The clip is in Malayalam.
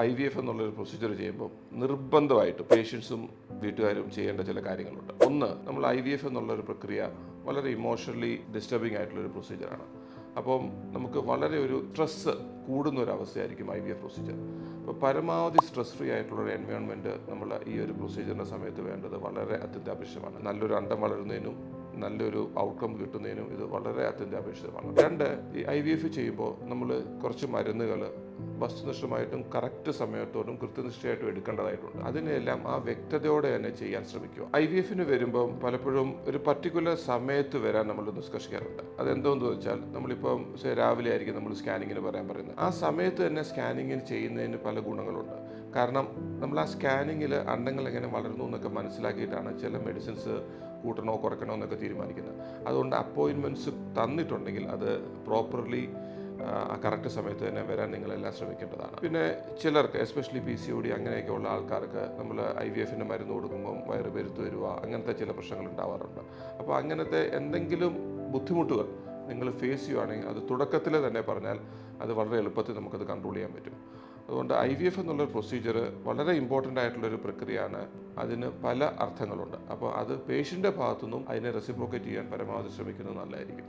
IVF എന്നുള്ളൊരു പ്രൊസീജിയർ ചെയ്യുമ്പോൾ നിർബന്ധമായിട്ട് പേഷ്യൻസും വീട്ടുകാരും ചെയ്യേണ്ട ചില കാര്യങ്ങളുണ്ട്. ഒന്ന്, നമ്മൾ IVF എന്നുള്ളൊരു പ്രക്രിയ വളരെ ഇമോഷണലി ഡിസ്റ്റർബിംഗ് ആയിട്ടുള്ളൊരു പ്രൊസീജിയറാണ്. അപ്പം നമുക്ക് വളരെ ഒരു സ്ട്രെസ്സ് കൂടുന്ന ഒരു അവസ്ഥയായിരിക്കും IVF പ്രൊസീജിയർ. അപ്പോൾ പരമാവധി സ്ട്രെസ് ഫ്രീ ആയിട്ടുള്ളൊരു എൻവയോൺമെൻറ്റ് നമ്മൾ ഈ ഒരു പ്രൊസീജിയറിൻ്റെ സമയത്ത് വേണ്ടത് വളരെ അത്യന്താപേക്ഷിതമാണ്. നല്ലൊരു അണ്ടം വളരുന്നതിനും നല്ലൊരു ഔട്ട്കം കിട്ടുന്നതിനും ഇത് വളരെ അത്യന്താപേക്ഷിതമാണ്. രണ്ട്, ഈ IVF ചെയ്യുമ്പോൾ നമ്മൾ കുറച്ച് മരുന്നുകൾ വസ്തുനിഷ്ഠമായിട്ടും കറക്റ്റ് സമയത്തോടും കൃത്യനിഷ്ഠയായിട്ടും എടുക്കേണ്ടതായിട്ടുണ്ട്. അതിനെല്ലാം ആ വ്യക്തതയോടെ തന്നെ ചെയ്യാൻ ശ്രമിക്കുക. IVFന് വരുമ്പം പലപ്പോഴും ഒരു പർട്ടിക്കുലർ സമയത്ത് വരാൻ നമ്മൾ നിഷ്കർഷിക്കാറുണ്ട്. അതെന്തോന്ന് വെച്ചാൽ നമ്മളിപ്പം രാവിലെ ആയിരിക്കും നമ്മൾ സ്കാനിങ്ങിന് പറയുന്നത്. ആ സമയത്ത് തന്നെ സ്കാനിങ്ങിന് ചെയ്യുന്നതിന് പല ഗുണങ്ങളുണ്ട്. കാരണം നമ്മൾ ആ സ്കാനിങ്ങിൽ അണ്ടങ്ങൾ എങ്ങനെ വളരുന്നു എന്നൊക്കെ മനസ്സിലാക്കിയിട്ടാണ് ചില മെഡിസിൻസ് കൂട്ടണോ കുറയ്ക്കണോ എന്നൊക്കെ തീരുമാനിക്കുന്നത്. അതുകൊണ്ട് അപ്പോയിൻമെൻറ്റ്സ് തന്നിട്ടുണ്ടെങ്കിൽ അത് പ്രോപ്പർലി കറക്റ്റ് സമയത്ത് തന്നെ വരാൻ നിങ്ങളെല്ലാം ശ്രമിക്കേണ്ടതാണ്. പിന്നെ ചിലർക്ക് എസ്പെഷ്യലി PCOD അങ്ങനെയൊക്കെ ഉള്ള ആൾക്കാർക്ക് നമ്മൾ IVFൻ്റെ മരുന്ന് കൊടുക്കുമ്പം വയറ് പെരുത്ത് വരിക, അങ്ങനത്തെ ചില പ്രശ്നങ്ങൾ ഉണ്ടാവാറുണ്ട്. അപ്പോൾ അങ്ങനത്തെ എന്തെങ്കിലും ബുദ്ധിമുട്ടുകൾ നിങ്ങൾ ഫേസ് ചെയ്യുകയാണെങ്കിൽ അത് തുടക്കത്തിൽ തന്നെ പറഞ്ഞാൽ അത് വളരെ എളുപ്പത്തിൽ നമുക്കത് കൺട്രോൾ ചെയ്യാൻ പറ്റും. അതുകൊണ്ട് IVF എന്നുള്ളൊരു പ്രൊസീജിയർ വളരെ ഇമ്പോർട്ടൻ്റ് ആയിട്ടുള്ളൊരു പ്രക്രിയയാണ്. അതിന് പല അർത്ഥങ്ങളുണ്ട്. അപ്പോൾ അത് പേഷ്യൻ്റെ ഭാഗത്തുനിന്നും അതിനെ റെസിപ്രോക്കേറ്റ് ചെയ്യാൻ പരമാവധി ശ്രമിക്കുന്നത് നല്ലതായിരിക്കും.